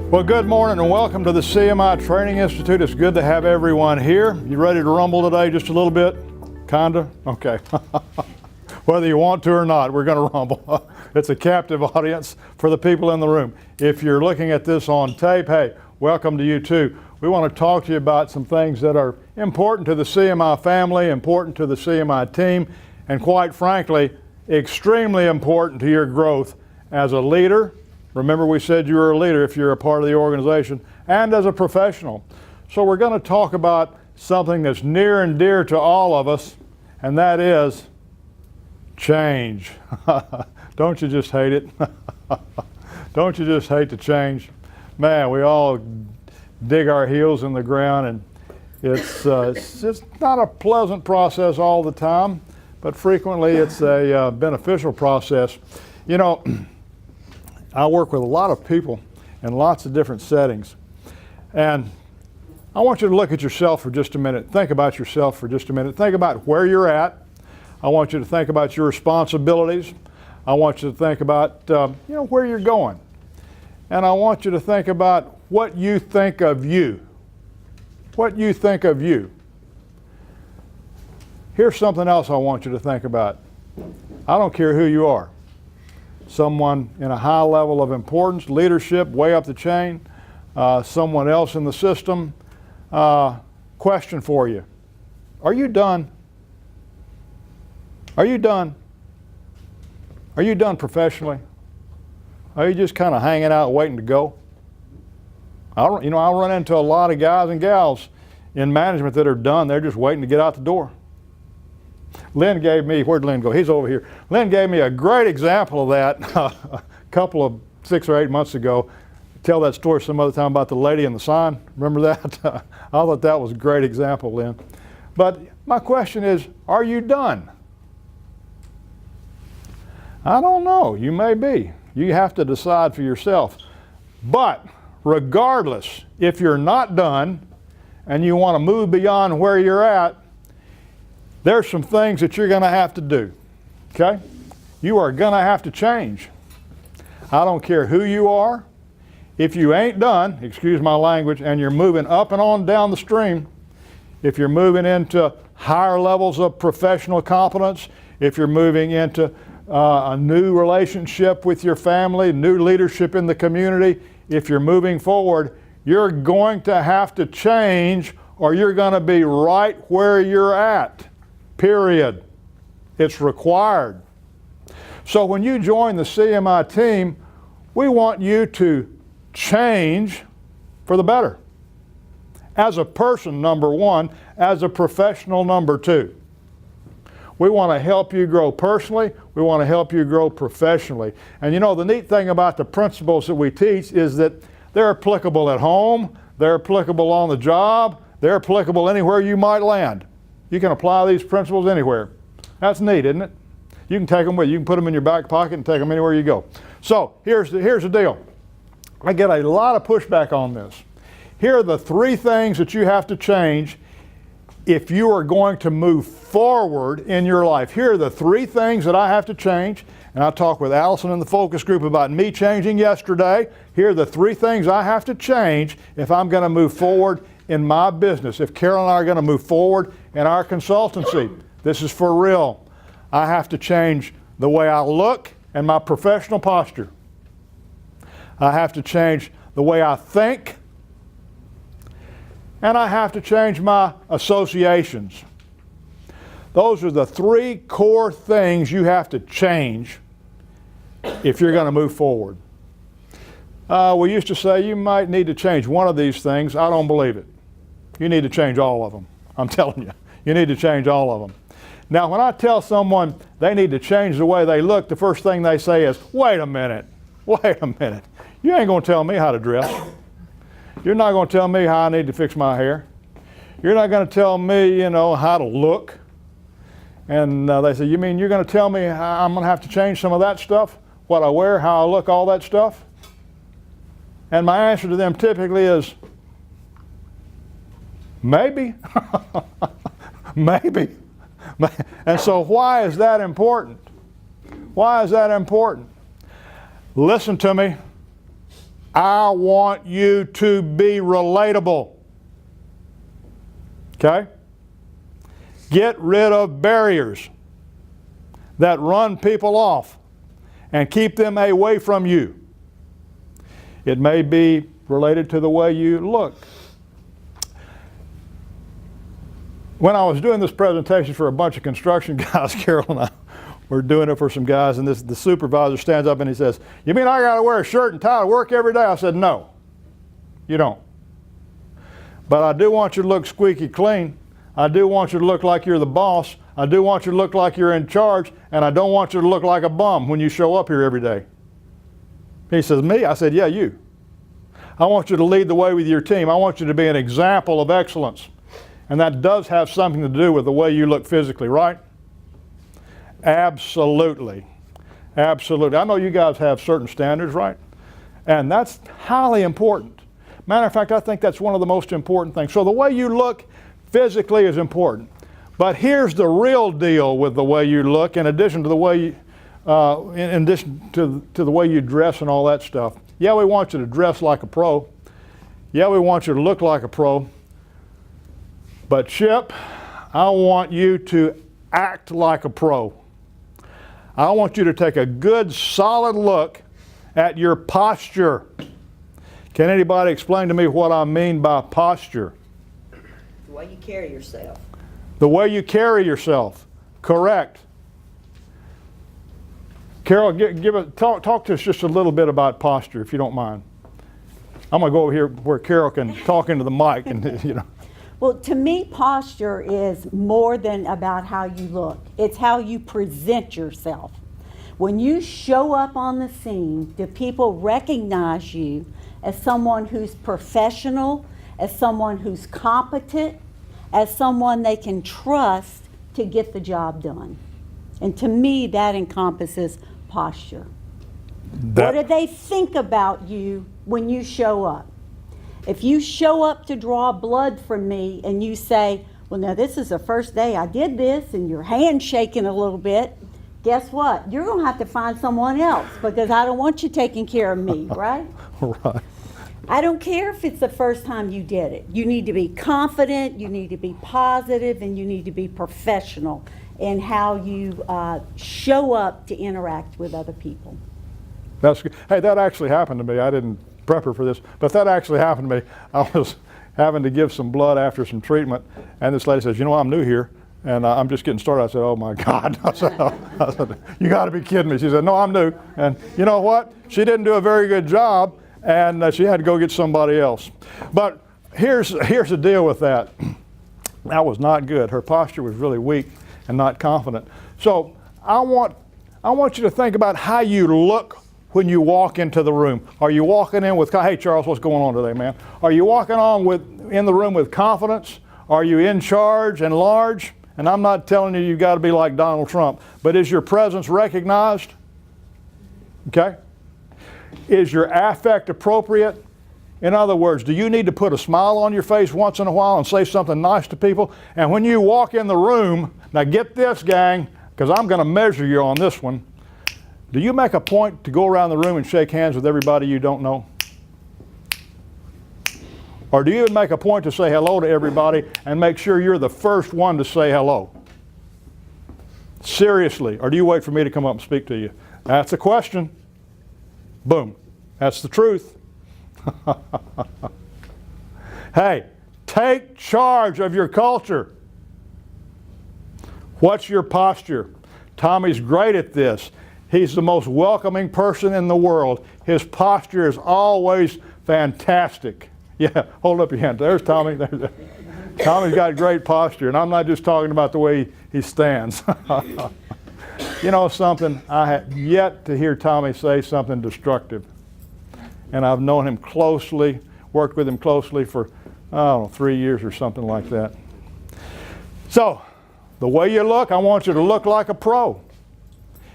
Well, good morning and welcome to the CMI Training Institute. It's good to have everyone here. You ready to rumble today just a little bit? Kinda? Okay. Whether you want to or not, we're going to rumble. It's a captive audience for the people in the room. If you're looking at this on tape, hey, welcome to you too. We want to talk to you about some things that are important to the CMI family, important to the CMI team, and quite frankly, extremely important to your growth as a leader. Remember, we said you were a leader if you're a part of the organization, and as a professional. So we're going to talk about something that's near and dear to all of us, and that is change. Don't you just hate it? Don't you just hate to change? Man, we all dig our heels in the ground, and it's not a pleasant process all the time, but frequently it's a beneficial process. You know, I work with a lot of people in lots of different settings, and I want you to look at yourself for just a minute. Think about yourself for just a minute. Think about where you're at. I want you to think about your responsibilities. I want you to think about where you're going, and I want you to think about what you think of you. What you think of you. Here's something else I want you to think about. I don't care who you are. Someone in a high level of importance, leadership, way up the chain, someone else in the system. Question for you. Are you done? Are you done? Are you done professionally? Are you just kind of hanging out waiting to go? I run into a lot of guys and gals in management that are done. They're just waiting to get out the door. Lynn gave me, where'd Lynn go? He's over here. Lynn gave me a great example of that a couple of 6 or 8 months ago. Tell that story some other time about the lady in the sign. Remember that? I thought that was a great example, Lynn. But my question is, are you done? I don't know. You may be. You have to decide for yourself. But regardless, if you're not done and you want to move beyond where you're at, there's some things that you're going to have to do, okay? You are going to have to change. I don't care who you are. If you ain't done, excuse my language, and you're moving up and on down the stream, if you're moving into higher levels of professional competence, if you're moving into a new relationship with your family, new leadership in the community, if you're moving forward, you're going to have to change or you're going to be right where you're at. Period. It's required. So when you join the CMI team, we want you to change for the better. As a person, number one, as a professional, number two. We want to help you grow personally. We want to help you grow professionally. And you know, the neat thing about the principles that we teach is that they're applicable at home, they're applicable on the job, they're applicable anywhere you might land. You can apply these principles anywhere. That's neat, isn't it? You can take them with you. You can put them in your back pocket and take them anywhere you go. So here's the deal. I get a lot of pushback on this. Here are the 3 things that you have to change if you are going to move forward in your life. Here are the 3 things that I have to change. And I talked with Allison in the focus group about me changing yesterday. Here are the 3 things I have to change if I'm going to move forward in my business. If Carol and I are going to move forward in our consultancy, this is for real. I have to change the way I look and my professional posture. I have to change the way I think, and I have to change my associations. Those are the 3 core things you have to change if you're going to move forward. We used to say you might need to change one of these things. I don't believe it. You need to change all of them. I'm telling you, you need to change all of them. Now, when I tell someone they need to change the way they look, the first thing they say is, wait a minute, you ain't going to tell me how to dress. You're not going to tell me how I need to fix my hair. You're not going to tell me, how to look. And they say, you mean you're going to tell me how I'm going to have to change some of that stuff? What I wear, how I look, all that stuff? And my answer to them typically is, maybe. Maybe. And so why is that important? Why is that important? Listen to me. I want you to be relatable. Okay? Get rid of barriers that run people off and keep them away from you. It may be related to the way you look. When I was doing this presentation for a bunch of construction guys, Carol and I were doing it for some guys, and the supervisor stands up and he says, "You mean I got to wear a shirt and tie to work every day?" I said, "No, you don't. But I do want you to look squeaky clean. I do want you to look like you're the boss. I do want you to look like you're in charge, and I don't want you to look like a bum when you show up here every day." He says, "Me?" I said, "Yeah, you. I want you to lead the way with your team. I want you to be an example of excellence." And that does have something to do with the way you look physically, right? Absolutely. Absolutely. I know you guys have certain standards, right? And that's highly important. Matter of fact, I think that's one of the most important things. So the way you look physically is important. But here's the real deal with the way you look, in addition to the way you, in addition to the way you dress and all that stuff. Yeah, we want you to dress like a pro. Yeah, we want you to look like a pro. But Chip, I want you to act like a pro. I want you to take a good, solid look at your posture. Can anybody explain to me what I mean by posture? The way you carry yourself. The way you carry yourself. Correct. Carol, talk to us just a little bit about posture, if you don't mind. I'm going to go over here where Carol can talk into the mic, and you know. Well, to me, posture is more than about how you look. It's how you present yourself. When you show up on the scene, do people recognize you as someone who's professional, as someone who's competent, as someone they can trust to get the job done? And to me, that encompasses posture. What do they think about you when you show up? If you show up to draw blood from me and you say, "Well, now this is the first day I did this," and your hand's shaking a little bit, guess what? You're going to have to find someone else, because I don't want you taking care of me, right? Right. I don't care if it's the first time you did it. You need to be confident, you need to be positive, and you need to be professional in how you show up to interact with other people. That's good. Hey, that actually happened to me. I didn't prep her for this, but that actually happened to me. I was having to give some blood after some treatment, and this lady says, "You know, I'm new here, and I'm just getting started." I said, "Oh my God." I said, "You got to be kidding me." She said, "No, I'm new." And you know what? She didn't do a very good job, and she had to go get somebody else. But here's the deal with that. That was not good. Her posture was really weak and not confident. So I want you to think about how you look when you walk into the room. Are you walking in with, "Hey Charles, what's going on today, man?" Are you walking in the room with confidence? Are you in charge and large? And I'm not telling you you've got to be like Donald Trump, but is your presence recognized? Okay? Is your affect appropriate? In other words, do you need to put a smile on your face once in a while and say something nice to people? And when you walk in the room, now get this, gang, because I'm going to measure you on this one. Do you make a point to go around the room and shake hands with everybody you don't know? Or do you even make a point to say hello to everybody and make sure you're the first one to say hello? Seriously, or do you wait for me to come up and speak to you? That's a question. Boom. That's the truth. Hey, take charge of your culture. What's your posture? Tommy's great at this. He's the most welcoming person in the world. His posture is always fantastic. Yeah, hold up your hand. There's Tommy. Tommy's got great posture, and I'm not just talking about the way he stands. You know something? I have yet to hear Tommy say something destructive. And I've known him closely, worked with him closely for, I don't know, 3 years or something like that. So, the way you look, I want you to look like a pro.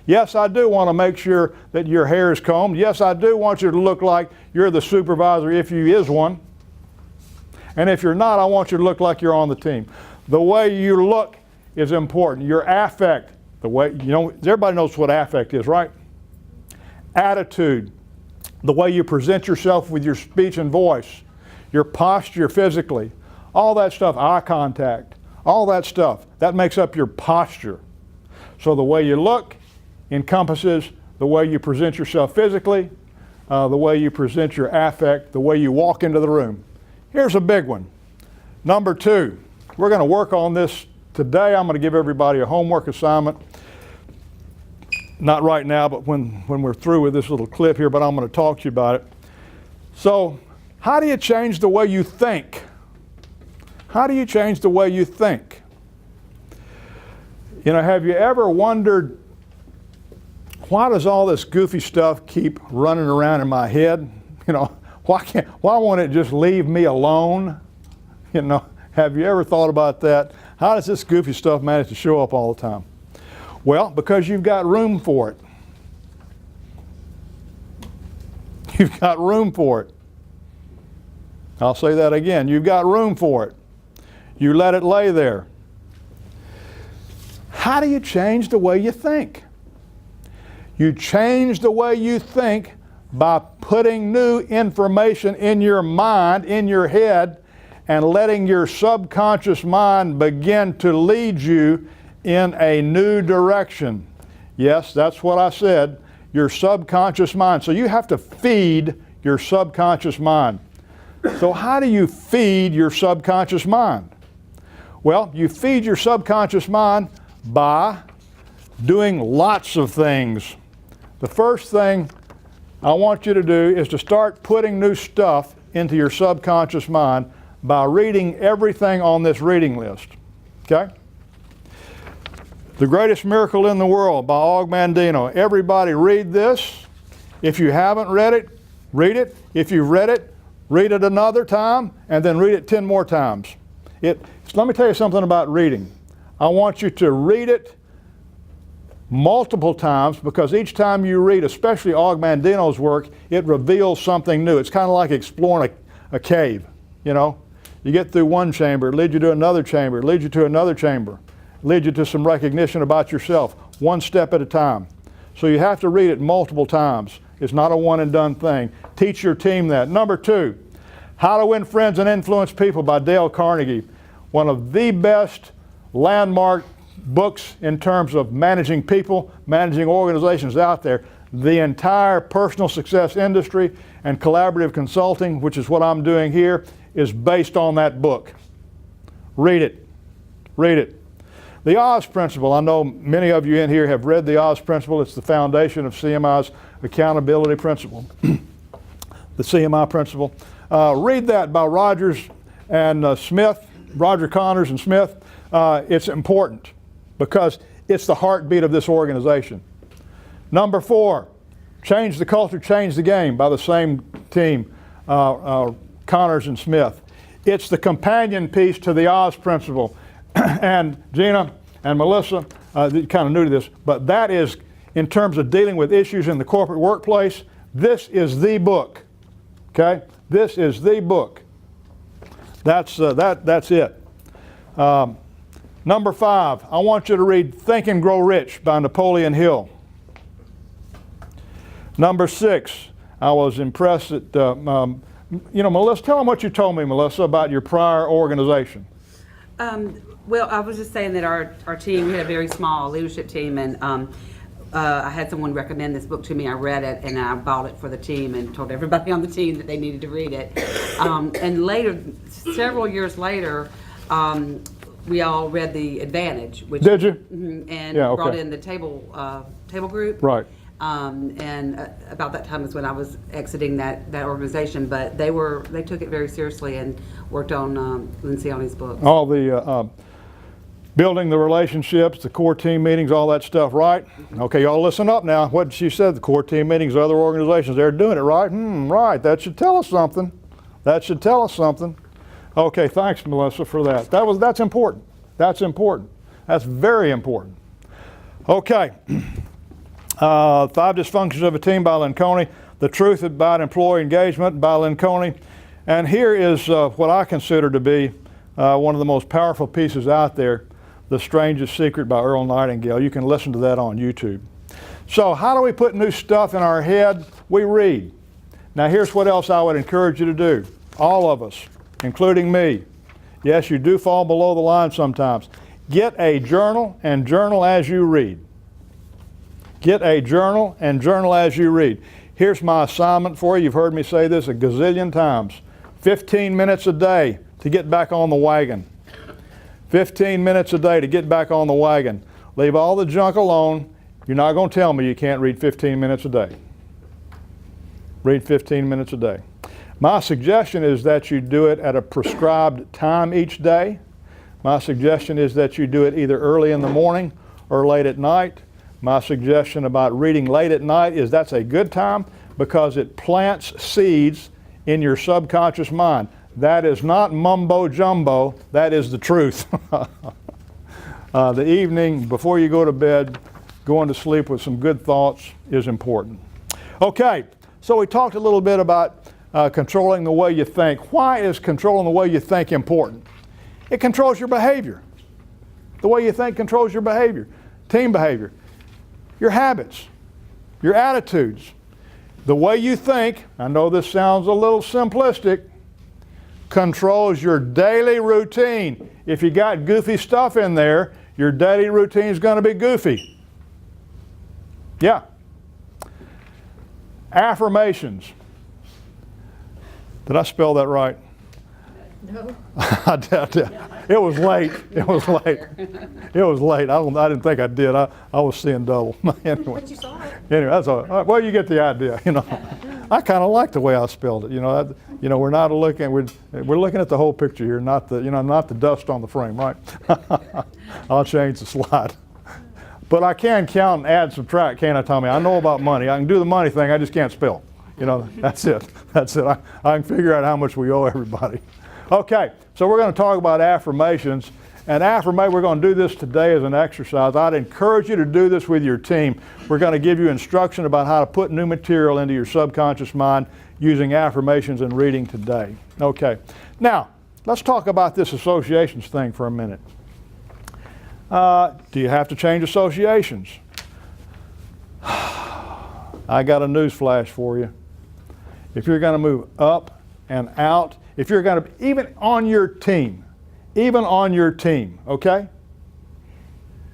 Yes, I do want to make sure that your hair is combed. Yes, I do want you to look like you're the supervisor if you is one. And if you're not, I want you to look like you're on the team. The way you look is important. Your affect, the way, you know, everybody knows what affect is, right? Attitude. the way you present yourself with your speech and voice, your posture physically, all that stuff, eye contact, all that stuff, that makes up your posture. So the way you look encompasses the way you present yourself physically, the way you present your affect, the way you walk into the room. Here's a big one. Number 2, we're going to work on this today. I'm going to give everybody a homework assignment. Not right now, but when we're through with this little clip here, but I'm going to talk to you about it. So, how do you change the way you think? How do you change the way you think? You know, have you ever wondered, why does all this goofy stuff keep running around in my head? You know, why won't it just leave me alone? You know, have you ever thought about that? How does this goofy stuff manage to show up all the time? Well, because you've got room for it. You've got room for it. I'll say that again. You've got room for it. You let it lay there. How do you change the way you think? You change the way you think by putting new information in your mind, in your head, and letting your subconscious mind begin to lead you in a new direction. Yes, that's what I said, your subconscious mind. So you have to feed your subconscious mind. So how do you feed your subconscious mind? Well, you feed your subconscious mind by doing lots of things. The first thing I want you to do is to start putting new stuff into your subconscious mind by reading everything on this reading list. Okay? The Greatest Miracle in the World by Og Mandino. Everybody read this. If you haven't read it, read it. If you've read it another time, and then read it 10 more times. Let me tell you something about reading. I want you to read it multiple times, because each time you read, especially Og Mandino's work, it reveals something new. It's kind of like exploring a cave, you know. You get through one chamber, it leads you to another chamber, it leads you to another chamber, it leads you to some recognition about yourself, one step at a time. So you have to read it multiple times. It's not a one and done thing. Teach your team that. Number 2, How to Win Friends and Influence People by Dale Carnegie. One of the best landmark books in terms of managing people, managing organizations out there. The entire personal success industry and collaborative consulting, which is what I'm doing here, is based on that book. Read it. Read it. The Oz Principle. I know many of you in here have read the Oz Principle. It's the foundation of CMI's accountability principle. The CMI principle. Read that by Rogers and Smith, Roger Connors and Smith. It's important because it's the heartbeat of this organization. Number 4, Change the Culture, Change the Game by the same team, Connors and Smith. It's the companion piece to the Oz Principle. And Gina and Melissa, kind of new to this, but that is, in terms of dealing with issues in the corporate workplace, this is the book. Okay? This is the book. That's it. Number 5, I want you to read Think and Grow Rich by Napoleon Hill. Number 6, I was impressed at, Melissa, tell them what you told me, Melissa, about your prior organization. Well, I was just saying that our team, we had a very small leadership team, and I had someone recommend this book to me. I read it, and I bought it for the team and told everybody on the team that they needed to read it. And later, several years later, we all read The Advantage. Which, did you? And yeah, okay. brought in the table group. Right. And about that time is when I was exiting that organization. But they took it very seriously and worked on Lencioni's books. All the building the relationships, the core team meetings, all that stuff, right? Okay, y'all listen up now. What she said, the core team meetings, other organizations, they're doing it, right? Right, that should tell us something. That should tell us something. Okay, thanks, Melissa, for that. That's important. That's important. That's very important. Okay. 5 Dysfunctions of a Team by Lencioni. The Truth About Employee Engagement by Lencioni. And here is what I consider to be one of the most powerful pieces out there, The Strangest Secret by Earl Nightingale. You can listen to that on YouTube. So how do we put new stuff in our head? We read. Now here's what else I would encourage you to do. All of us, including me. Yes, you do fall below the line sometimes. Get a journal and journal as you read. Get a journal and journal as you read. Here's my assignment for you. You've heard me say this a gazillion times. 15 minutes a day to get back on the wagon. 15 minutes a day to get back on the wagon. Leave all the junk alone. You're not going to tell me you can't read 15 minutes a day. Read 15 minutes a day. My suggestion is that you do it at a prescribed time each day. My suggestion is that you do it either early in the morning or late at night. My suggestion about reading late at night is that's a good time because it plants seeds in your subconscious mind. That is not mumbo jumbo, that is the truth. The evening before you go to bed, going to sleep with some good thoughts is important. Okay, so we talked a little bit about controlling the way you think. Why is controlling the way you think important? It controls your behavior. The way you think controls your behavior, team behavior, your habits, your attitudes. The way you think, I know this sounds a little simplistic, controls your daily routine. If you got goofy stuff in there, your daily routine is going to be goofy. Yeah. Affirmations. Did I spell that right? No. It was late. It was late. It was late. I didn't think I did. I was seeing double. Anyway. But you saw it. Anyway, that's all right. Well, you get the idea. You know, I kind of like the way I spelled it. You know, we're not looking. We're looking at the whole picture here, not the dust on the frame, right? I'll change the slide. But I can count and add and subtract, can't I, Tommy? I know about money. I can do the money thing. I just can't spell. You know, that's it. That's it. I can figure out how much we owe everybody. Okay, so we're going to talk about affirmations. And we're going to do this today as an exercise. I'd encourage you to do this with your team. We're going to give you instruction about how to put new material into your subconscious mind using affirmations and reading today. Okay, now let's talk about this associations thing for a minute. Do you have to change associations? I got a news flash for you. If you're going to move up and out, if you're going to, even on your team, okay?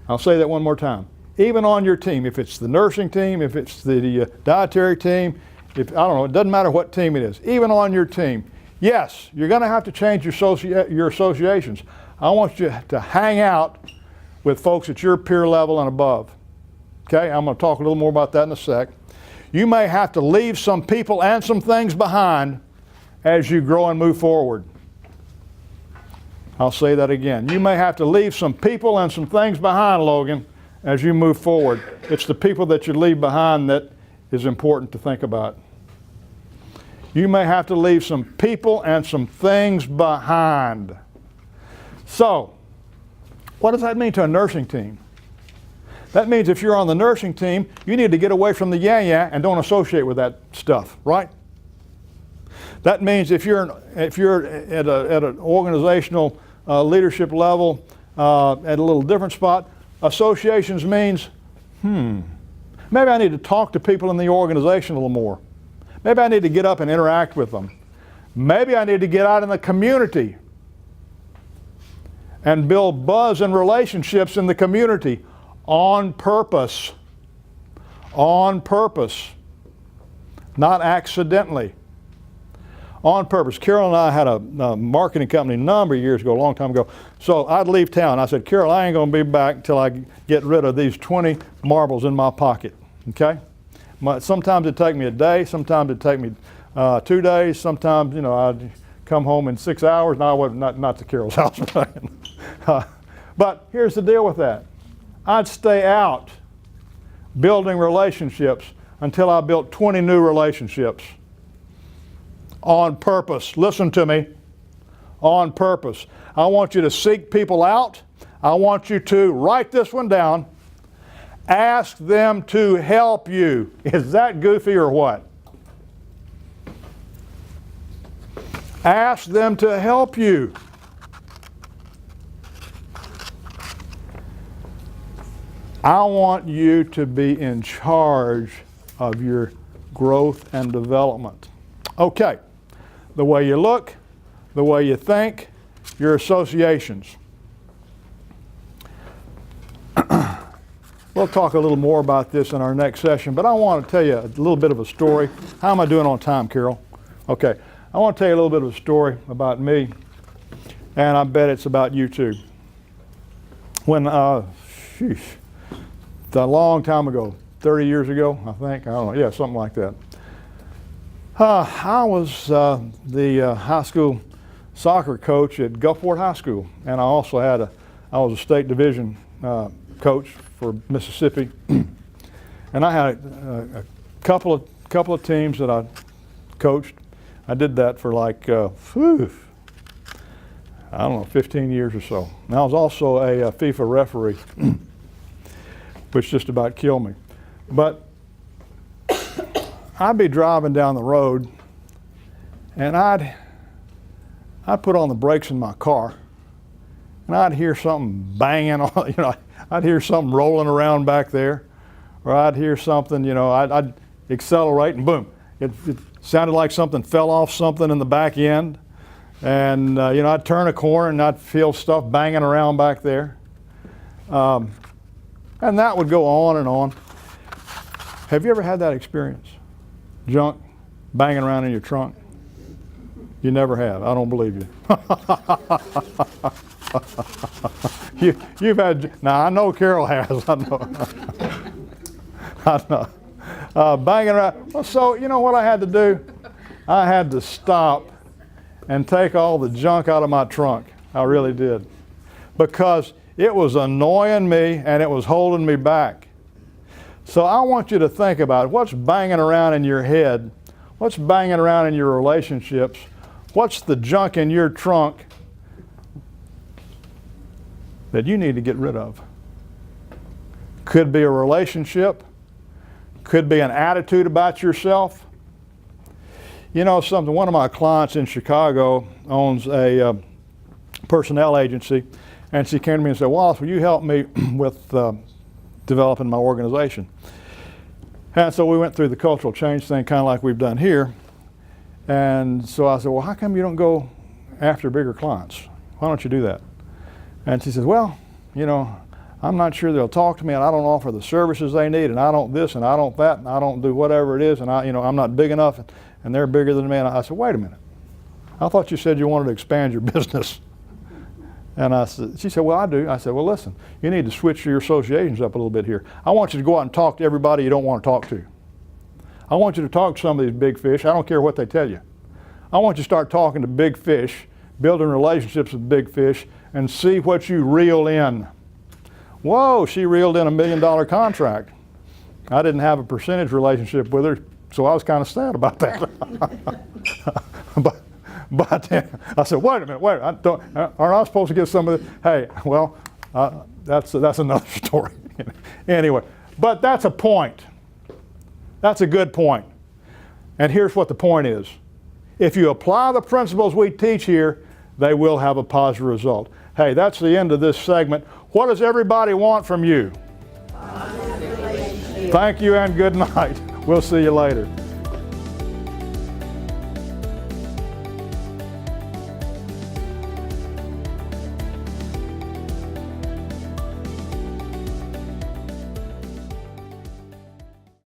I'll say that one more time. Even on your team, if it's the nursing team, if it's the dietary team, I don't know, it doesn't matter what team it is, even on your team, yes, you're going to have to change your associations. I want you to hang out with folks at your peer level and above. Okay, I'm going to talk a little more about that in a sec. You may have to leave some people and some things behind as you grow and move forward. I'll say that again. You may have to leave some people and some things behind, Logan, as you move forward. It's the people that you leave behind that is important to think about. You may have to leave some people and some things behind. So, what does that mean to a nursing team? That means if you're on the nursing team, you need to get away from the yeah and don't associate with that stuff, right? That means if you're at an organizational leadership level at a little different spot, associations means, maybe I need to talk to people in the organization a little more. Maybe I need to get up and interact with them. Maybe I need to get out in the community and build buzz and relationships in the community on purpose. On purpose. Not accidentally. On purpose. Carol and I had a marketing company a number of years ago, a long time ago. So I'd leave town. I said, Carol, I ain't going to be back until I get rid of these 20 marbles in my pocket. Okay? Sometimes it'd take me a day. Sometimes it'd take me 2 days. Sometimes, I'd come home in 6 hours. No, I wasn't, not to Carol's house. But here's the deal with that. I'd stay out building relationships until I built 20 new relationships. On purpose. Listen to me. On purpose. I want you to seek people out. I want you to write this one down. Ask them to help you. Is that goofy or what? Ask them to help you. I want you to be in charge of your growth and development. Okay, the way you look, the way you think, your associations. We'll talk a little more about this in our next session, but I want to tell you a little bit of a story. How am I doing on time, Carol? Okay, I want to tell you a little bit of a story about me, and I bet it's about you too. When, a long time ago, 30 years ago, I think, I don't know, yeah, something like that. I was the high school soccer coach at Gulfport High School, and I also I was a state division coach for Mississippi, and I had a couple of teams that I coached. I did that for like I don't know, 15 years or so. And I was also a FIFA referee, which just about killed me. But I'd be driving down the road, and I'd put on the brakes in my car, and I'd hear something banging on, I'd hear something rolling around back there, or I'd hear something, I'd accelerate and boom. It sounded like something fell off something in the back end. And, I'd turn a corner and I'd feel stuff banging around back there. And that would go on and on. Have you ever had that experience? Junk banging around in your trunk? You never have. I don't believe you. You've had, now I know Carol has, I know. I know. Banging around. Well, so you know what I had to do? I had to stop and take all the junk out of my trunk. I really did. Because it was annoying me and it was holding me back. So I want you to think about it. What's banging around in your head? What's banging around in your relationships? What's the junk in your trunk that you need to get rid of? Could be a relationship, could be an attitude about yourself. You know something, one of my clients in Chicago owns a personnel agency, and she came to me and said, Wallace, will you help me with developing my organization? And so we went through the cultural change thing, kind of like we've done here. And so I said, well, how come you don't go after bigger clients? Why don't you do that? And she says, well, I'm not sure they'll talk to me, and I don't offer the services they need, and I don't this, and I don't that, and I don't do whatever it is, and I'm not big enough, and they're bigger than me. And I said, wait a minute. I thought you said you wanted to expand your business. And she said, well, I do. I said, well, listen, you need to switch your associations up a little bit here. I want you to go out and talk to everybody you don't want to talk to. I want you to talk to some of these big fish. I don't care what they tell you. I want you to start talking to big fish, building relationships with big fish, and see what you reel in. Whoa, she reeled in $1 million contract. I didn't have a percentage relationship with her, so I was kind of sad about that. But I said, wait a minute, aren't I supposed to get some of this? Hey, well, that's another story. Anyway, but that's a point. That's a good point. And here's what the point is. If you apply the principles we teach here, they will have a positive result. Hey, that's the end of this segment. What does everybody want from you? Thank you and good night. We'll see you later.